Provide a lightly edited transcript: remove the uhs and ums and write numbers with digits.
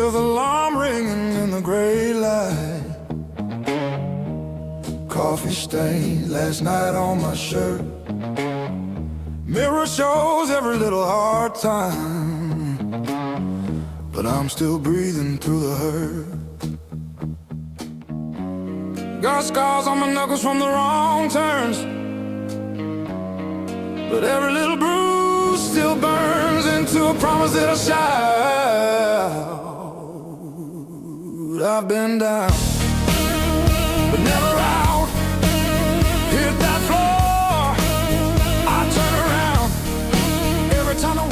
with alarm ringing in the gray light. Coffee stain last night on my shirt. Mirror shows every little hard time, but I'm still breathing through the hurt. Got scars on my knuckles from the wrong turns, but every little bruise still burns into a promise that I'll shout. I've been down, but never out. Hit that floor, I turn around every time I